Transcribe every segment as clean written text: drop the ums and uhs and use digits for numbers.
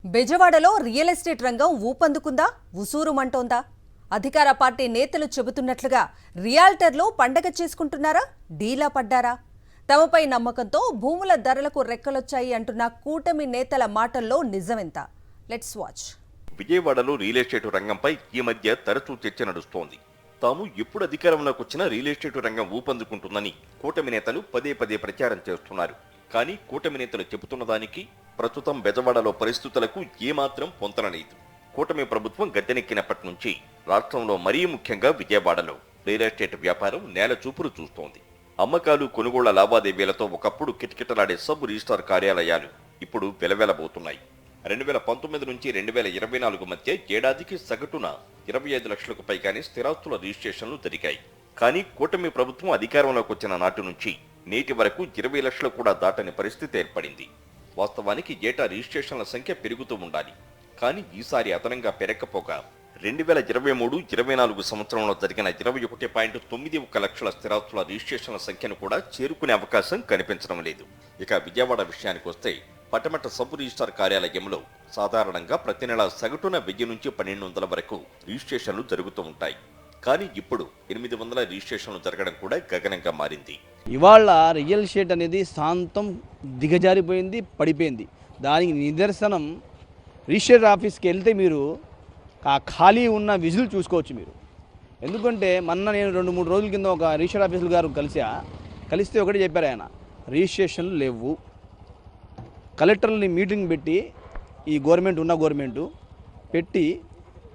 బెజవాడలో real estate రంగం ఊపందుకుందా ఉసూరుమంటోందా? అధికార పార్టీ నేతలు చెబుతున్నట్లుగా రియాల్టర్లు పండగ చేసుకుంటున్నారా? డీలా పడ్డారా? తమపై నమ్మకంతో భూముల ధరలకు రెక్కలొచ్చాయి అంటున్న కూటమి నేతల మాటల్లో నిజమెంత? Let's watch. విజయవాడలో రియల్ ఎస్టేట్ రంగంపై ఈ మధ్య తరచూ చర్చ నడుస్తోంది. తాము ఎప్పుడు అధికారంలోకి వచ్చినా రియల్ ఎస్టేట్ రంగం ఊపందుకుంటుందని కూటమి నేతలు పదే పదే ప్రచారం చేస్తున్నారు. కానీ కూటమి నేతలు చెబుతున్న దానికి ప్రస్తుతం బెజవాడలో పరిస్థితులకు ఏమాత్రం పొంతనలేదు. కూటమి ప్రభుత్వం గద్దెనెక్కినప్పటి నుంచి రాష్ట్రంలో మరీ ముఖ్యంగా విజయవాడలో రియల్ ఎస్టేట్ వ్యాపారం నేల చూపులు చూస్తోంది. అమ్మకాలు కొనుగోళ్ల లావాదేవీలతో ఒకప్పుడు కిటకిటలాడే సబ్ రిజిస్ట్రార్ కార్యాలయాలు ఇప్పుడు వెలవెలబోతున్నాయి. 2019 నుంచి 2024 మధ్య ఏడాదికి సగటున 25 లక్షలకు పైగానే స్థిరాస్తుల రిజిస్ట్రేషన్లు జరిగాయి. కానీ కూటమి ప్రభుత్వం అధికారంలోకి వచ్చిన నాటి నుంచి నేటి వరకు 20 లక్షలు కూడా దాటని పరిస్థితి ఏర్పడింది. వాస్తవానికి ఏటా రిజిస్ట్రేషన్ల సంఖ్య పెరుగుతూ ఉండాలి. కానీ ఈసారి అదనంగా పెరగకపోగా 2023-24 సంవత్సరంలో జరిగిన 21.91 లక్షల స్థిరాస్తుల రిజిస్ట్రేషన్ల సంఖ్యను కూడా చేరుకునే అవకాశం కనిపించడం లేదు. ఇక విజయవాడ విషయానికి వస్తే పట్టమట్ట సబ్ రిజిస్ట్రార్ కార్యాలయంలో సాధారణంగా ప్రతి నెల సగటున 1000 నుంచి 1200 వరకు రిజిస్ట్రేషన్లు జరుగుతూ ఉంటాయి. కానీ ఇప్పుడు 800 రిజిస్ట్రేషన్లు జరగడం కూడా గగనంగా మారింది. ఇవాళ రియల్ ఎస్టేట్ అనేది శాంతం దిగజారిపోయింది, పడిపోయింది. దానికి నిదర్శనం రిజిస్టర్ ఆఫీస్కి వెళ్తే మీరు ఆ ఖాళీ ఉన్న విజులు చూసుకోవచ్చు మీరు. ఎందుకంటే నేను 2-3 రోజుల కింద ఒక రిజిస్టర్ ఆఫీసులు గారు కలిస్తే ఒకటి చెప్పారు ఆయన, రిజిస్ట్రేషన్లు లేవు. కలెక్టర్ని మీటింగ్ పెట్టి ఈ గవర్నమెంట్ పెట్టి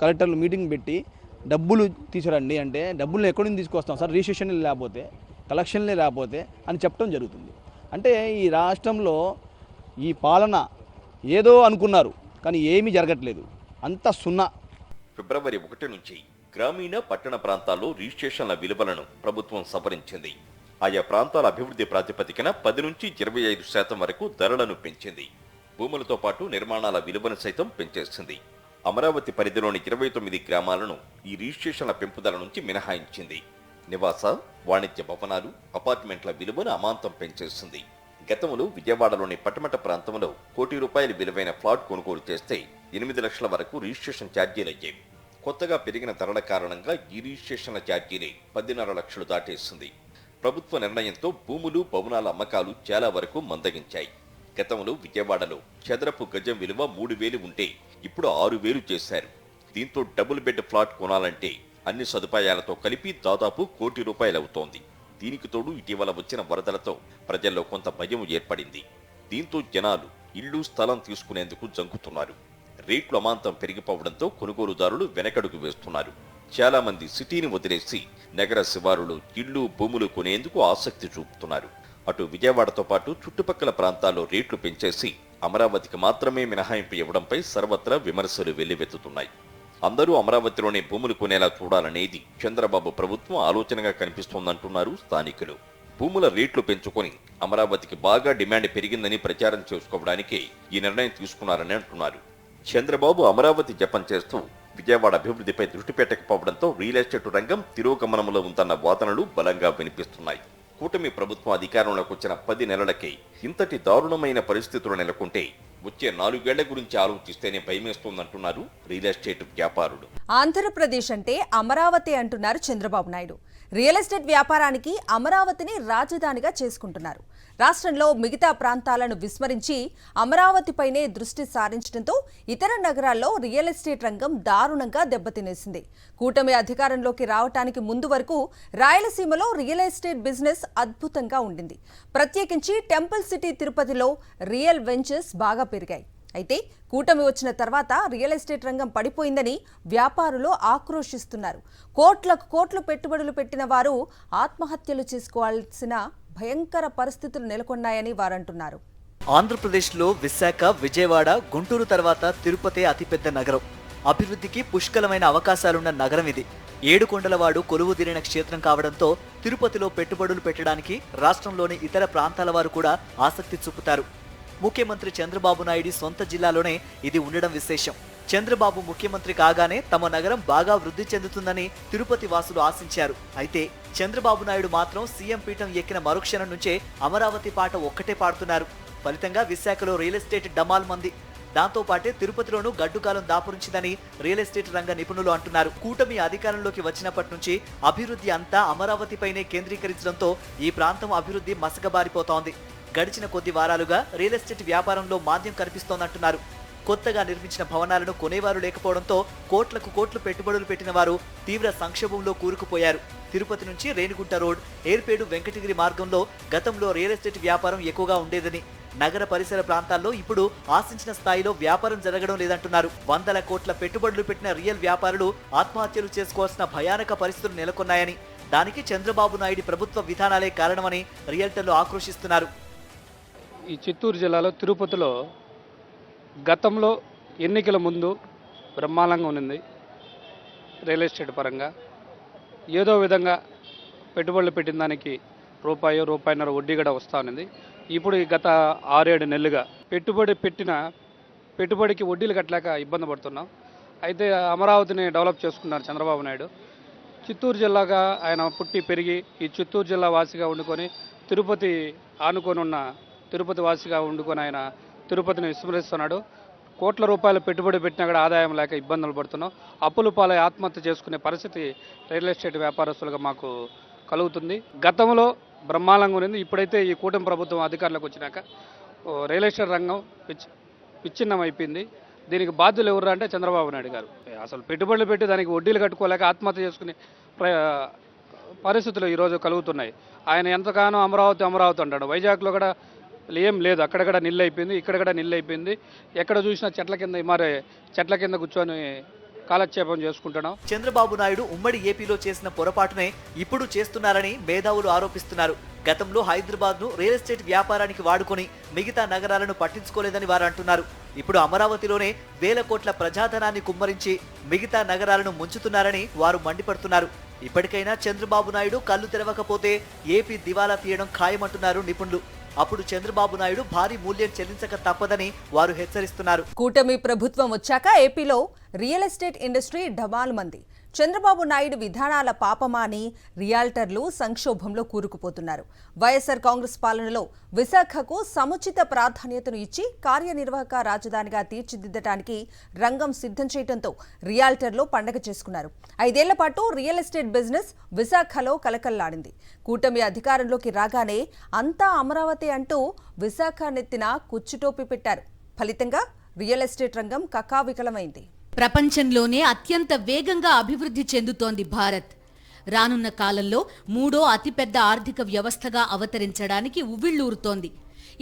కలెక్టర్లు మీటింగ్ పెట్టి డబ్బులు తీసుకురండి అంటే డబ్బులు ఎక్కడి నుంచి తీసుకొస్తాం సార్, రిజిస్ట్రేషన్లు లేకపోతే కలెక్షన్లే లేకపోతే అని చెప్పడం జరుగుతుంది. అంటే ఈ రాష్ట్రంలో ఈ పాలన ఏదో అనుకున్నారు కానీ ఏమీ జరగట్లేదు, అంతా సున్నా. ఫిబ్రవరి 1 నుంచి గ్రామీణ పట్టణ ప్రాంతాల్లో రిజిస్ట్రేషన్ల విలువలను ప్రభుత్వం సవరించింది. ఆయా ప్రాంతాల అభివృద్ధి ప్రాతిపదికన 10 నుంచి 25% వరకు ధరలను పెంచింది. భూములతో పాటు నిర్మాణాల విలువను సైతం పెంచేసింది. అమరావతి పరిధిలోని 29 గ్రామాలను ఈ రిజిస్ట్రేషన్ల పెంపుదల నుంచి మినహాయించింది. నివాస, వాణిజ్య భవనాలు, అపార్ట్మెంట్ల విలువను అమాంతం పెంచేసింది. గతంలో విజయవాడలోని పట్టమట ప్రాంతంలో ₹1,00,00,000 విలువైన ఫ్లాట్ కొనుగోలు చేస్తే 8 లక్షల వరకు రిజిస్ట్రేషన్ ఛార్జీలయ్యాయి. కొత్తగా పెరిగిన ధరల కారణంగా ఈ రిజిస్ట్రేషన్ల ఛార్జీలే 10.5 లక్షలు దాటేసింది. ప్రభుత్వ నిర్ణయంతో భూములు, భవనాల అమ్మకాలు చాలా వరకు మందగించాయి. గతంలో విజయవాడలో చదరపు గజం విలువ 3,000 ఉంటే ఇప్పుడు 6,000 చేశారు. దీంతో డబుల్ బెడ్ ఫ్లాట్ కొనాలంటే అన్ని సదుపాయాలతో కలిపి దాదాపు ₹1,00,00,000 అవుతోంది. దీనికి తోడు ఇటీవల వచ్చిన వరదలతో ప్రజల్లో కొంత భయం ఏర్పడింది. దీంతో జనాలు ఇల్లు, స్థలం తీసుకునేందుకు జంకుతున్నారు. రేట్లు అమాంతం పెరిగిపోవడంతో కొనుగోలుదారులు వెనకడుగు వేస్తున్నారు. చాలా మంది సిటీని వదిలేసి నగర శివారులు ఇళ్లు, భూములు కొనేందుకు ఆసక్తి చూపుతున్నారు. అటు విజయవాడతో పాటు చుట్టుపక్కల ప్రాంతాల్లో రేట్లు పెంచేసి అమరావతికి మాత్రమే మినహాయింపు ఇవ్వడంపై సర్వత్రా విమర్శలు వెల్లువెత్తుతున్నాయి. అందరూ అమరావతిలోనే భూములు కొనేలా చూడాలనేది చంద్రబాబు ప్రభుత్వం ఆలోచనగా కనిపిస్తోందంటున్నారు స్థానికులు. భూముల రేట్లు పెంచుకొని అమరావతికి బాగా డిమాండ్ పెరిగిందని ప్రచారం చేసుకోవడానికే ఈ నిర్ణయం తీసుకున్నారని అంటున్నారు. చంద్రబాబు అమరావతి జపం చేస్తూ విజయవాడ అభివృద్ధిపై దృష్టి పెట్టకపోవడంతో రియల్ ఎస్టేట్ రంగం తిరోగమనంలో ఉందన్న వాదనలు బలంగా వినిపిస్తున్నాయి. కూటమి ప్రభుత్వం అధికారంలోకి వచ్చిన 10 నెలలకే ఇంతటి దారుణమైన పరిస్థితులు నెలకొంటే వచ్చే 4 ఏళ్ల గురించి ఆలోచిస్తేనే భయమేస్తోందంటున్నారు రియల్ ఎస్టేట్ వ్యాపారులు. ఆంధ్రప్రదేశ్ అంటే అమరావతి అంటున్నారు చంద్రబాబు నాయుడు. రియల్ ఎస్టేట్ వ్యాపారానికి అమరావతిని రాజధానిగా చేసుకుంటున్నారు. రాష్ట్రంలో మిగతా ప్రాంతాలను విస్మరించి అమరావతిపైనే దృష్టి సారించడంతో ఇతర నగరాల్లో రియల్ ఎస్టేట్ రంగం దారుణంగా దెబ్బతినేసింది. కూటమి అధికారంలోకి రావటానికి ముందు వరకు రాయలసీమలో రియల్ ఎస్టేట్ బిజినెస్ అద్భుతంగా ఉండింది. ప్రత్యేకించి టెంపుల్ సిటీ తిరుపతిలో రియల్ వెంచర్స్ బాగా పెరిగాయి. అయితే కూటమి వచ్చిన తర్వాత రియల్ ఎస్టేట్ రంగం పడిపోయిందని వ్యాపారులు ఆక్రోశిస్తున్నారు. కోట్లకు పెట్టుబడులు పెట్టిన వారు ఆత్మహత్యలు చేసుకోవాల్సిన భయంకర పరిస్థితులు నెలకొన్నాయని వారంటున్నారు. ఆంధ్రప్రదేశ్లో విశాఖ, విజయవాడ, గుంటూరు తర్వాత తిరుపతి అతిపెద్ద నగరం. అభివృద్ధికి పుష్కలమైన అవకాశాలున్న నగరం ఇది. 7 కొండలవాడు కొలువుదీరిన క్షేత్రం కావడంతో తిరుపతిలో పెట్టుబడులు పెట్టడానికి రాష్ట్రంలోని ఇతర ప్రాంతాల వారు కూడా ఆసక్తి చూపుతారు. ముఖ్యమంత్రి చంద్రబాబు నాయుడు సొంత జిల్లాలోనే ఇది ఉండడం విశేషం. చంద్రబాబు ముఖ్యమంత్రి కాగానే తమ నగరం బాగా వృద్ధి చెందుతుందని తిరుపతి వాసులు ఆశించారు. అయితే చంద్రబాబు నాయుడు మాత్రం సీఎం పీఠం ఎక్కిన మరుక్షణం నుంచే అమరావతి పాట ఒక్కటే పాడుతున్నారు. ఫలితంగా విశాఖలో రియల్ ఎస్టేట్ డమాల్ మంది. దాంతో పాటే తిరుపతిలోనూ గడ్డుకాలం దాపురించిందని రియల్ ఎస్టేట్ రంగ నిపుణులు అంటున్నారు. కూటమి అధికారంలోకి వచ్చినప్పటి నుంచి అభివృద్ధి అంతా అమరావతిపైనే కేంద్రీకరించడంతో ఈ ప్రాంతం అభివృద్ధి మసకబారిపోతోంది. గడిచిన కొద్ది వారాలుగా రియల్ ఎస్టేట్ వ్యాపారంలో మాంద్యం కనిపిస్తోందంటున్నారు. కొత్తగా నిర్మించిన భవనాలను కొనేవారు లేకపోవడంతో కోట్లకు కోట్లు పెట్టుబడులు పెట్టిన వారు తీవ్ర సంక్షోభంలో కూరుకుపోయారు. తిరుపతి నుంచి రేణిగుంట రోడ్, ఏర్పేడు వెంకటగిరి మార్గంలో గతంలో రియల్ ఎస్టేట్ వ్యాపారం ఎక్కువగా ఉండేదని, నగర పరిసర ప్రాంతాల్లో ఇప్పుడు ఆశించిన స్థాయిలో వ్యాపారం జరగడం లేదంటున్నారు. వందల కోట్ల పెట్టుబడులు పెట్టిన రియల్ వ్యాపారులు ఆత్మహత్యలు చేసుకోవాల్సిన భయానక పరిస్థితులు నెలకొన్నాయని, దానికి చంద్రబాబు నాయుడు ప్రభుత్వ విధానాలే కారణమని రియల్టర్లు ఆక్రోశిస్తున్నారు. ఈ చిత్తూరు జిల్లాలో తిరుపతిలో గతంలో ఎన్నికల ముందు బ్రహ్మాండంగా ఉన్నది. రియల్ ఎస్టేట్ పరంగా ఏదో విధంగా పెట్టుబడులు పెట్టిన దానికి రూపాయిన్నర వడ్డీ కూడా వస్తూ ఉన్నది. ఇప్పుడు ఈ గత 6-7 నెలలుగా పెట్టుబడికి వడ్డీలు కట్టలేక ఇబ్బంది పడుతున్నాం. అయితే అమరావతిని డెవలప్ చేసుకున్నారు చంద్రబాబు నాయుడు. చిత్తూరు జిల్లాగా ఆయన పుట్టి పెరిగి ఈ చిత్తూరు జిల్లా వాసిగా వండుకొని తిరుపతి వాసిగా వండుకొని ఆయన తిరుపతిని విస్మరిస్తున్నాడు. కోట్ల రూపాయల పెట్టుబడి పెట్టినా కూడా ఆదాయం లేక ఇబ్బందులు పడుతున్నాం. అప్పుల పాలై ఆత్మహత్య చేసుకునే పరిస్థితి రియల్ ఎస్టేట్ వ్యాపారస్తులుగా మాకు కలుగుతుంది. గతంలో బ్రహ్మాండంగా ఉంది. ఇప్పుడైతే ఈ కూటమి ప్రభుత్వం అధికారంలోకి వచ్చినాక రియల్ ఎస్టేట్ రంగం విచ్ఛిన్నం అయిపోయింది. దీనికి బాధ్యులు ఎవరు అంటే చంద్రబాబు నాయుడు గారు. అసలు పెట్టుబడులు పెట్టి దానికి వడ్డీలు కట్టుకోలేక ఆత్మహత్య చేసుకునే పరిస్థితులు ఈరోజు కలుగుతున్నాయి. ఆయన ఎంతగానో అమరావతి అంటాడు. వైజాగ్లో కూడా ఏం లేదు, అక్కడక్కడ నిల్లు అయిపోయింది, ఇక్కడ నిల్లు అయిపోయింది. ఎక్కడ చూసినా చెట్ల కింద కూర్చొని కాలక్షేపం చేసుకుంటున్నాం. చంద్రబాబు నాయుడు ఉమ్మడి ఏపీలో చేసిన పొరపాటునే ఇప్పుడు చేస్తున్నారని మేధావులు ఆరోపిస్తున్నారు. గతంలో హైదరాబాద్ను రియల్ ఎస్టేట్ వ్యాపారానికి వాడుకొని మిగతా నగరాలను పట్టించుకోలేదని వారు అంటున్నారు. ఇప్పుడు అమరావతిలోనే వేల కోట్ల ప్రజాధనాన్ని కుమ్మరించి మిగతా నగరాలను ముంచుతున్నారని వారు మండిపడుతున్నారు. ఇప్పటికైనా చంద్రబాబు నాయుడు కళ్ళు తెరవకపోతే ఏపీ దివాలా తీయడం ఖాయమంటున్నారు నిపుణులు. అప్పుడు చంద్రబాబు నాయుడు భారీ మూల్యం చెల్లించక తప్పదని వారు హెచ్చరిస్తున్నారు. కూటమి ప్రభుత్వం వచ్చాక ఏపీలో రియల్ ఎస్టేట్ ఇండస్ట్రీ ఢమాలుమంది. చంద్రబాబు నాయుడు విధానాల పాపమాని రియాల్టర్లు సంక్షోభంలో కూరుకుపోతున్నారు. వైఎస్ఆర్ కాంగ్రెస్ పాలనలో విశాఖకు సముచిత ప్రాధాన్యతను ఇచ్చి కార్యనిర్వాహక రాజధానిగా తీర్చిదిద్దడానికి రంగం సిద్ధం చేయడంతో రియాల్టర్లు పండగ చేసుకున్నారు. 5 ఏళ్ల పాటు రియల్ ఎస్టేట్ బిజినెస్ విశాఖలో కలకల్లాడింది. కూటమి అధికారంలోకి రాగానే అంతా అమరావతి అంటూ విశాఖ నెత్తిన కుచ్చుటోపి పెట్టారు. ఫలితంగా రియల్ ఎస్టేట్ రంగం కకావికలమైంది. ప్రపంచంలోనే అత్యంత వేగంగా అభివృద్ధి చెందుతోంది భారత్. రానున్న కాలంలో 3వ అతిపెద్ద ఆర్థిక వ్యవస్థగా అవతరించడానికి ఉవ్విళ్లూరుతోంది.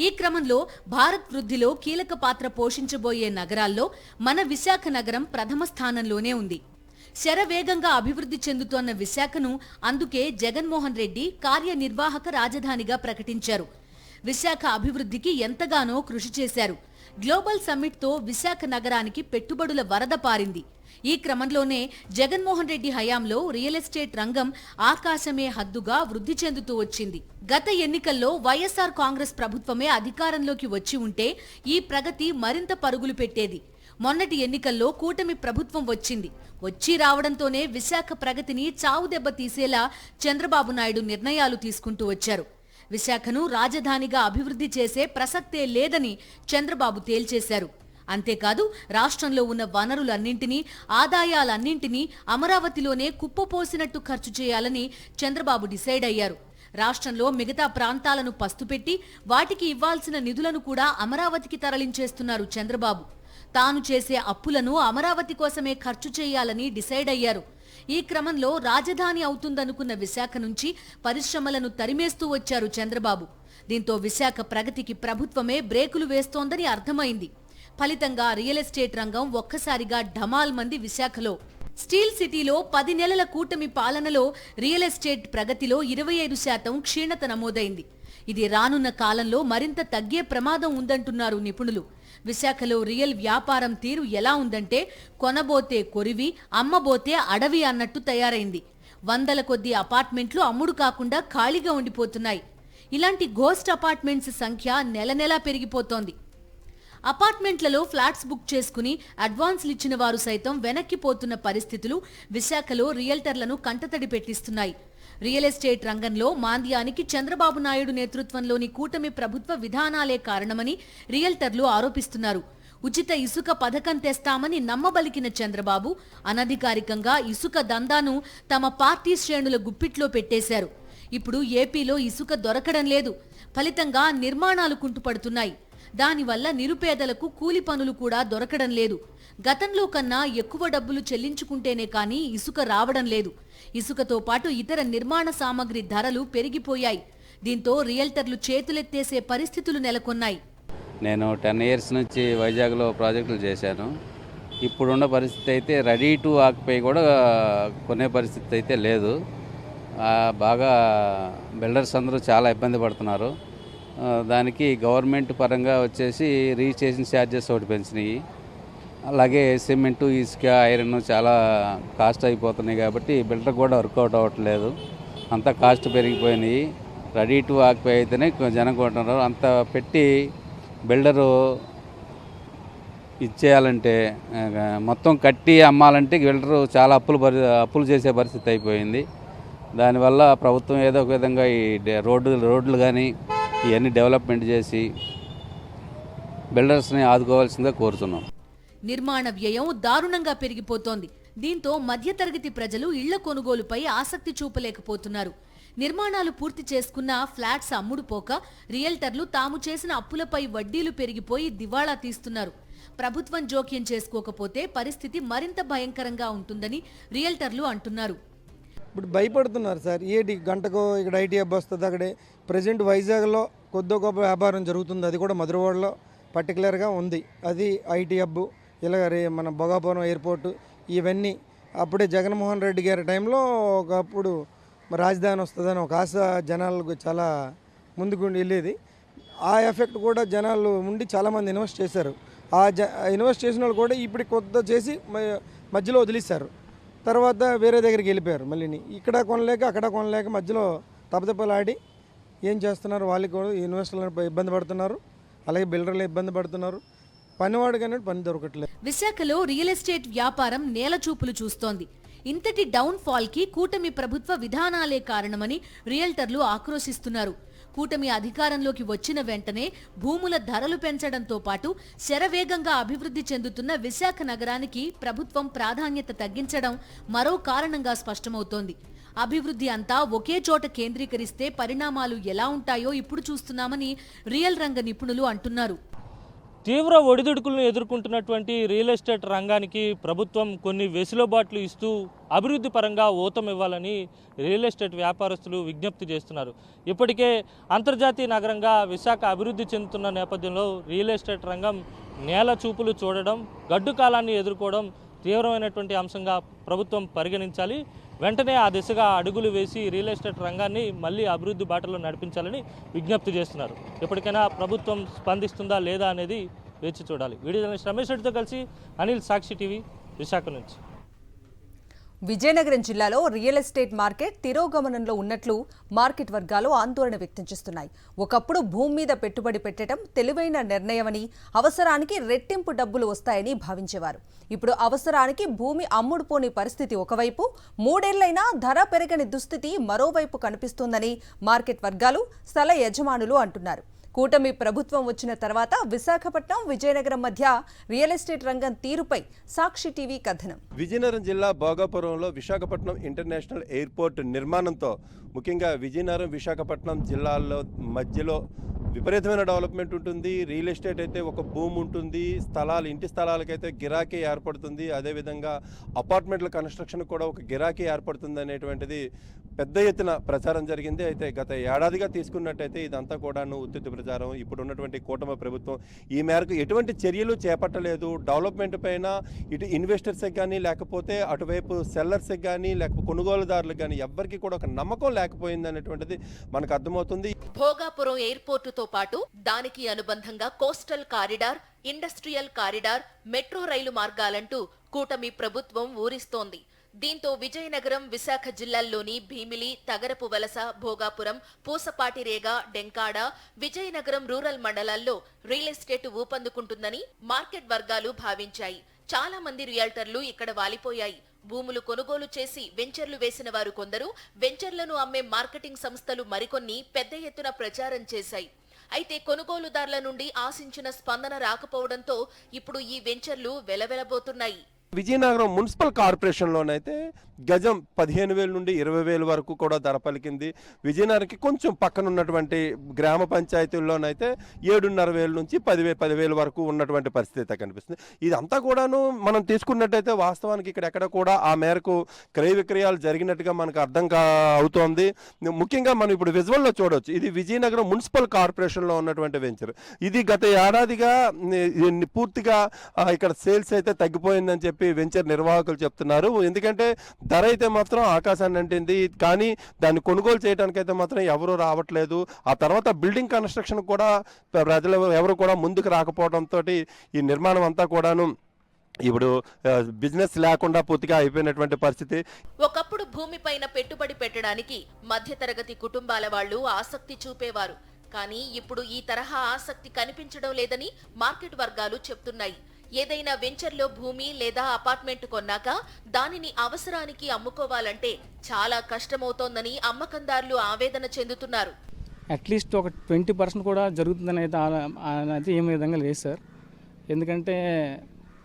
ఈ క్రమంలో భారత్ వృద్ధిలో కీలక పాత్ర పోషించబోయే నగరాల్లో మన విశాఖ నగరం ప్రథమ స్థానంలోనే ఉంది. శరవేగంగా అభివృద్ధి చెందుతోన్న విశాఖను అందుకే జగన్మోహన్ రెడ్డి కార్యనిర్వాహక రాజధానిగా ప్రకటించారు. విశాఖ అభివృద్ధికి ఎంతగానో కృషి చేశారు. గ్లోబల్ సమ్మిట్తో విశాఖ నగరానికి పెట్టుబడుల వరద పారింది. ఈ క్రమంలోనే జగన్మోహన్ రెడ్డి హయాంలో రియల్ ఎస్టేట్ రంగం ఆకాశమే హద్దుగా వృద్ధి చెందుతూ వచ్చింది. గత ఎన్నికల్లో వైఎస్ఆర్ కాంగ్రెస్ ప్రభుత్వమే అధికారంలోకి వచ్చి ఉంటే ఈ ప్రగతి మరింత పరుగులు పెట్టేది. మొన్నటి ఎన్నికల్లో కూటమి ప్రభుత్వం వచ్చి రావడంతోనే విశాఖ ప్రగతిని చావుదెబ్బ తీసేలా చంద్రబాబు నాయుడు నిర్ణయాలు తీసుకుంటూ వచ్చారు. విశాఖను రాజధానిగా అభివృద్ధి చేసే ప్రసక్తే లేదని చంద్రబాబు తేల్చేశారు. అంతేకాదు రాష్ట్రంలో ఉన్న వనరులన్నింటినీ, ఆదాయాలన్నింటినీ అమరావతిలోనే కుప్పపోసినట్టు ఖర్చు చేయాలని చంద్రబాబు డిసైడ్ అయ్యారు. రాష్ట్రంలో మిగతా ప్రాంతాలను పస్తుపెట్టి వాటికి ఇవ్వాల్సిన నిధులను కూడా అమరావతికి తరలించేస్తున్నారు చంద్రబాబు. తాను చేసే అప్పులను అమరావతి కోసమే ఖర్చు చేయాలని డిసైడ్ అయ్యారు. ఈ క్రమంలో రాజధాని అవుతుందనుకున్న విశాఖ నుంచి పరిశ్రమలను తరిమేస్తూ వచ్చారు చంద్రబాబు. దీంతో విశాఖ ప్రగతికి ప్రభుత్వమే బ్రేకులు వేస్తోందని అర్థమైంది. ఫలితంగా రియల్ ఎస్టేట్ రంగం ఒక్కసారిగా ఢమాల్ మంది విశాఖలో. స్టీల్ సిటీలో 10 నెలల కూటమి పాలనలో రియల్ ఎస్టేట్ ప్రగతిలో 25% క్షీణత నమోదైంది. ఇది రానున్న కాలంలో మరింత తగ్గే ప్రమాదం ఉందంటున్నారు నిపుణులు. విశాఖలో రియల్ వ్యాపారం తీరు ఎలా ఉందంటే కొనబోతే కొరివి, అమ్మబోతే అడవి అన్నట్టు తయారైంది. వందల కొద్ది అపార్ట్మెంట్లు అమ్ముడు కాకుండా ఖాళీగా ఉండిపోతున్నాయి. ఇలాంటి గోస్ట్ అపార్ట్మెంట్స్ సంఖ్య నెలనెలా పెరిగిపోతోంది. అపార్ట్మెంట్లలో ఫ్లాట్స్ బుక్ చేసుకుని అడ్వాన్స్లు ఇచ్చిన వారు సైతం వెనక్కిపోతున్న పరిస్థితులు విశాఖలో రియల్టర్లను కంటతడి పెట్టిస్తున్నాయి. రియల్ ఎస్టేట్ రంగంలో మాంద్యానికి చంద్రబాబు నాయుడు నేతృత్వంలోని కూటమి ప్రభుత్వ విధానాలే కారణమని రియల్టర్లు ఆరోపిస్తున్నారు. ఉచిత ఇసుక పథకం తెస్తామని నమ్మబలికిన చంద్రబాబు అనధికారికంగా ఇసుక దందాను తమ పార్టీ శ్రేణుల గుప్పిట్లో పెట్టేశారు. ఇప్పుడు ఏపీలో ఇసుక దొరకడం లేదు. ఫలితంగా నిర్మాణాలు కుంటుపడుతున్నాయి. దానివల్ల నిరుపేదలకు కూలి పనులు కూడా దొరకడం లేదు. గతంలో కన్నా ఎక్కువ డబ్బులు చెల్లించుకుంటేనే కానీ ఇసుక రావడం లేదు. ఇసుకతో పాటు ఇతర నిర్మాణ సామగ్రి ధరలు పెరిగిపోయాయి. దీంతో రియల్టర్లు చేతులెత్తేసే పరిస్థితులు నెలకొన్నాయి. నేను 10 ఇయర్స్ నుంచి వైజాగ్లో ప్రాజెక్టులు చేశాను. ఇప్పుడున్న పరిస్థితి అయితే రెడీ టు ఆక్యుపై కూడా కొనే పరిస్థితి అయితే లేదు. బాగా బిల్డర్స్ అందరూ చాలా ఇబ్బంది పడుతున్నారు. దానికి గవర్నమెంట్ పరంగా వచ్చేసి రిజిస్ట్రేషన్ ఛార్జెస్ ఒకటి పెంచినాయి. అలాగే సిమెంటు, ఇసుక, ఐరన్ చాలా కాస్ట్ అయిపోతున్నాయి కాబట్టి బిల్డర్ కూడా వర్కౌట్ అవ్వట్లేదు. అంతా కాస్ట్ పెరిగిపోయినాయి. రెడీ టు ఆక్యుపై అయితేనే జనం కొంటున్నారు. అంత పెట్టి బిల్డరు ఇచ్చేయాలంటే మొత్తం కట్టి అమ్మాలంటే బిల్డరు చాలా అప్పులు చేసే పరిస్థితి అయిపోయింది. దానివల్ల ప్రభుత్వం ఏదో ఒక విధంగా ఈ రోడ్లు కానీ ఇవన్నీ డెవలప్మెంట్ చేసి బిల్డర్స్ని ఆదుకోవాల్సిందిగా కోరుతున్నాం. నిర్మాణ వ్యయం దారుణంగా పెరిగిపోతోంది. దీంతో మధ్యతరగతి ప్రజలు ఇళ్ల కొనుగోలుపై ఆసక్తి చూపలేకపోతున్నారు. నిర్మాణాలు పూర్తి చేసుకున్న ఫ్లాట్స్ అమ్ముడుపోక రియల్టర్లు తాము చేసిన అప్పులపై వడ్డీలు పెరిగిపోయి దివాళా తీస్తున్నారు. ప్రభుత్వం జోక్యం చేసుకోకపోతే పరిస్థితి మరింత భయంకరంగా ఉంటుందని రియల్టర్లు అంటున్నారు. ఇప్పుడు భయపడుతున్నారు సార్. ఏంటి గంటకు ఇక్కడ ఐటీ హబ్ వస్తుంది. అక్కడే ప్రజెంట్ వైజాగ్లో కొద్ది గొప్ప వ్యాపారం జరుగుతుంది. అది కూడా మధురవాడలో పర్టికులర్గా ఉంది. అది ఐటీ హబ్. ఇలాగ మన భోగాపురం ఎయిర్పోర్టు ఇవన్నీ అప్పుడే జగన్మోహన్ రెడ్డి గారి టైంలో ఒకప్పుడు రాజధాని వస్తుందని ఒక ఆశ జనాలకు చాలా ముందుకు వెళ్ళేది. ఆ ఎఫెక్ట్ కూడా జనాలు ఉండి చాలామంది ఇన్వెస్ట్ చేశారు. ఇన్వెస్ట్ చేసిన వాళ్ళు కూడా ఇప్పుడు కొత్త చేసి మధ్యలో వదిలేశారు. తర్వాత వేరే దగ్గరికి వెళ్ళిపోయారు. మళ్ళీ ఇక్కడ కొనలేక అక్కడ కొనలేక మధ్యలో తపతపలాడి ఏం చేస్తున్నారు, వాళ్ళకి కూడా ఇన్వెస్టర్లు ఇబ్బంది పడుతున్నారు. అలాగే బిల్డర్లు ఇబ్బంది పడుతున్నారు. పనివాడు కానీ పని దొరకట్లేదు. విశాఖలో రియల్ ఎస్టేట్ వ్యాపారం నేలచూపులు చూస్తోంది. ఇంతటి డౌన్ ఫాల్ కి కూటమి ప్రభుత్వ విధానాలే కారణమని రియల్టర్లు ఆక్రోశిస్తున్నారు. కూటమి అధికారంలోకి వచ్చిన వెంటనే భూముల ధరలు పెంచడంతో పాటు శరవేగంగా అభివృద్ధి చెందుతున్న విశాఖ నగరానికి ప్రభుత్వం ప్రాధాన్యత తగ్గించడం మరో కారణంగా స్పష్టమవుతోంది. అభివృద్ధి అంతా ఒకే చోట కేంద్రీకరిస్తే పరిణామాలు ఎలా ఉంటాయో ఇప్పుడు చూస్తున్నామని రియల్ రంగ నిపుణులు అంటున్నారు. తీవ్ర ఒడిదుడుకులను ఎదుర్కొంటున్నటువంటి రియల్ ఎస్టేట్ రంగానికి ప్రభుత్వం కొన్ని వెసులుబాట్లు ఇస్తూ అభివృద్ధి పరంగా ఊతమివ్వాలని రియల్ ఎస్టేట్ వ్యాపారస్తులు విజ్ఞప్తి చేస్తున్నారు. ఇప్పటికే అంతర్జాతీయ నగరంగా విశాఖ అభివృద్ధి చెందుతున్న నేపథ్యంలో రియల్ ఎస్టేట్ రంగం నేల చూపులు చూడడం, గడ్డు కాలాన్ని ఎదుర్కోవడం తీవ్రమైనటువంటి అంశంగా ప్రభుత్వం పరిగణించాలి. వెంటనే ఆ దిశగా అడుగులు వేసి రియల్ ఎస్టేట్ రంగాన్ని మళ్ళీ అభివృద్ధి బాటలో నడిపించాలని విజ్ఞప్తి చేస్తున్నారు. ఎప్పటికైనా ప్రభుత్వం స్పందిస్తుందా లేదా అనేది వేచి చూడాలి. వీడియో జర్నలిస్ట్ రమేష్ రెడ్డితో కలిసి అనిల్, సాక్షి టీవీ, విశాఖ నుంచి. విజయనగరం జిల్లాలో రియల్ ఎస్టేట్ మార్కెట్ తిరోగమనంలో ఉన్నట్లు మార్కెట్ వర్గాలు ఆందోళన వ్యక్తం చేస్తున్నాయి. ఒకప్పుడు భూమి మీద పెట్టుబడి పెట్టడం తెలివైన నిర్ణయమని, అవసరానికి రెట్టింపు డబ్బులు వస్తాయని భావించేవారు. ఇప్పుడు అవసరానికి భూమి అమ్ముడుపోని పరిస్థితి ఒకవైపు, 3 ఏళ్లైనా ధర పెరగని దుస్థితి మరోవైపు కనిపిస్తోందని మార్కెట్ వర్గాలు, స్థల యజమానులు అంటున్నారు. కూటమి ప్రభుత్వం వచ్చిన తర్వాత విశాఖపట్నం, విజయనగరం మధ్య రియల్ ఎస్టేట్ రంగం తీరుపై సాక్షి టీవీ కథనం. విజయనగరం జిల్లా భోగాపురంలో విశాఖపట్నం ఇంటర్నేషనల్ ఎయిర్పోర్ట్ నిర్మాణంతో ముఖ్యంగా విజయనగరం, విశాఖపట్నం జిల్లాల్లో మధ్యలో విపరీతమైన డెవలప్మెంట్ ఉంటుంది. రియల్ ఎస్టేట్ అయితే ఒక భూమి ఉంటుంది, ఇంటి స్థలాలకైతే గిరాకీ ఏర్పడుతుంది. అదేవిధంగా అపార్ట్మెంట్ల కన్స్ట్రక్షన్ కూడా ఒక గిరాకీ ఏర్పడుతుంది అనేటువంటిది పెద్ద ఎత్తున ప్రచారం జరిగింది. అయితే గత ఏడాదిగా తీసుకున్నట్టయితే ఇదంతా కూడాను ఉత్తుత్తి ప్రచారం. ఇప్పుడు ఉన్నటువంటి కూటమి ప్రభుత్వం ఈ మేరకు ఎటువంటి చర్యలు చేపట్టలేదు. డెవలప్మెంట్ పైన ఇటు ఇన్వెస్టర్స్కి కానీ, లేకపోతే అటువైపు సెల్లర్స్కి కానీ, లేకపోతే కొనుగోలుదారులకు కానీ ఎవ్వరికి కూడా ఒక నమ్మకం లేకపోయింది అనేటువంటిది మనకు అర్థమవుతుంది. భోగాపురం ఎయిర్పోర్టుతో పాటు దానికి అనుబంధంగా coastal corridor, industrial corridor, metro rail మార్గాలంటూ కూటమి ప్రభుత్వం ఊరిస్తోంది. దీంతో విజయనగరం, విశాఖ జిల్లాల్లోని భీమిలి, తగరపు వలస, భోగాపురం, పూసపాటిరేగ, డెంకాడ, విజయనగరం రూరల్ మండలాల్లో రియల్ ఎస్టేట్ ఊపందుకుంటుందని మార్కెట్ వర్గాలు భావించాయి. చాలా మంది రియల్టర్లు ఇక్కడ వాలిపోయాయి. భూములు కొనుగోలు చేసి వెంచర్లు వేసిన వారు కొందరు, వెంచర్లను అమ్మే మార్కెటింగ్ సంస్థలు మరికొన్ని పెద్ద ఎత్తున ప్రచారం చేశాయి. అయితే కొనుగోలుదారుల నుండి ఆశించిన స్పందన రాకపోవడంతో ఇప్పుడు ఈ వెంచర్లు వెలవెలబోతున్నాయి. విజయనగరం మున్సిపల్ కార్పొరేషన్లోనైతే గజం 15,000 నుండి 20,000 వరకు కూడా ధర పలికింది. విజయనగరంకి కొంచెం పక్కన ఉన్నటువంటి గ్రామ పంచాయతీల్లోనైతే 7,500 నుంచి 10,000 వరకు ఉన్నటువంటి పరిస్థితి కనిపిస్తుంది. ఇదంతా కూడాను మనం తీసుకున్నట్టయితే వాస్తవానికి ఇక్కడెక్కడ కూడా ఆ మేరకు క్రయ విక్రయాలు జరిగినట్టుగా మనకు అవుతోంది. ముఖ్యంగా మనం ఇప్పుడు విజువల్లో చూడవచ్చు. ఇది విజయనగరం మున్సిపల్ కార్పొరేషన్లో ఉన్నటువంటి వెంచర్. ఇది గత ఏడాదిగా పూర్తిగా ఇక్కడ సేల్స్ అయితే తగ్గిపోయిందని చెప్పి వెంచర్ నిర్వాహకులు చెప్తున్నారు. ఎందుకంటే ధర అయితే మాత్రం ఆకాశాన్ని అంటింది, కానీ దాన్ని కొనుగోలు చేయడానికైతే మాత్రం ఎవరూ రావట్లేదు. ఆ తర్వాత బిల్డింగ్ కన్స్ట్రక్షన్ కూడా ప్రజలు ఎవరు కూడా ముందుకు రాకపోవడంతో ఈ నిర్మాణం అంతా కూడాను ఇప్పుడు బిజినెస్ లేకుండా పూర్తిగా అయిపోయినటువంటి పరిస్థితి. ఒకప్పుడు భూమిపైన పెట్టుబడి పెట్టడానికి మధ్యతరగతి కుటుంబాల వాళ్ళు ఆసక్తి చూపేవారు. కానీ ఇప్పుడు ఈ తరహా ఆసక్తి కనిపించడం లేదని మార్కెట్ వర్గాలు చెప్తున్నాయి. ఏదైనా వెంచర్లో భూమి లేదా అపార్ట్మెంట్ కొన్నాక దానిని అవసరానికి అమ్ముకోవాలంటే చాలా కష్టమవుతోందని అమ్మకందారులు ఆవేదన చెందుతున్నారు. అట్లీస్ట్ ఒక 20% కూడా జరుగుతుందని అయితే ఏం విధంగా లేదు సార్. ఎందుకంటే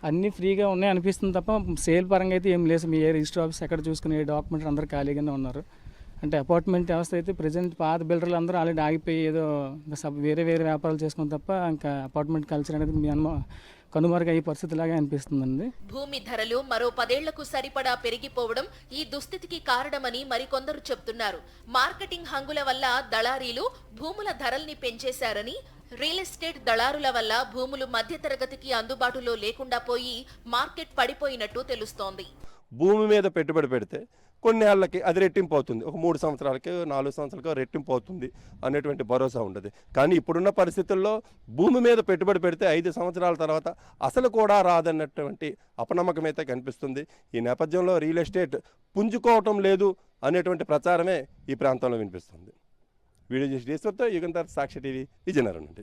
అన్నీ ఫ్రీగా ఉన్నాయి అనిపిస్తుంది తప్ప సేల్ పరంగా అయితే ఏం లేదు. మీ ఏ రిజిస్టర్ ఆఫీస్ ఎక్కడ చూసుకునే డాక్యుమెంట్ అందరూ ఖాళీగానే ఉన్నారు. అంటే అపార్ట్మెంట్ వ్యవస్థ అయితే ప్రజెంట్ పాత బిల్డర్లు అందరూ ఆల్రెడీ ఆగిపోయి ఏదో వేరే వ్యాపారాలు చేసుకుని తప్ప ఇంకా అపార్ట్మెంట్ కల్చర్ అనేది మీ కనుమరుగు అయ్యే పరిస్థితిలాగా అనిపిస్తుందండి. భూమి ధరలు మరో 10 ఏళ్లకు సరిపడా పెరిగిపోవడం ఈ దుస్థితికి కారణమని మరికొందరు చెప్తున్నారు. మార్కెటింగ్ హంగుల వల్ల దళారీలు భూముల ధరల్ని పెంచేశారని, రియల్ ఎస్టేట్ దళారుల వల్ల భూములు మధ్యతరగతికి అందుబాటులో లేకుండా పోయి మార్కెట్ పడిపోయినట్టు తెలుస్తోంది. భూమి మీద పెట్టుబడి పెడితే కొన్ని ఏళ్ళకి అది రెట్టింపు అవుతుంది. ఒక 3 సంవత్సరాలకి 4 సంవత్సరాలకి రెట్టింపు అవుతుంది అనేటువంటి భరోసా ఉండదు. కానీ ఇప్పుడున్న పరిస్థితుల్లో భూమి మీద పెట్టుబడి పెడితే 5 సంవత్సరాల తర్వాత అసలు కూడా రాదన్నటువంటి అపనమ్మకం అయితే కనిపిస్తుంది. ఈ నేపథ్యంలో రియల్ ఎస్టేట్ పుంజుకోవటం లేదు అనేటువంటి ప్రచారమే ఈ ప్రాంతంలో వినిపిస్తుంది. వీడియో చేసి యుగంధర్, సాక్షి టీవీ, విజయనగరం నుండి.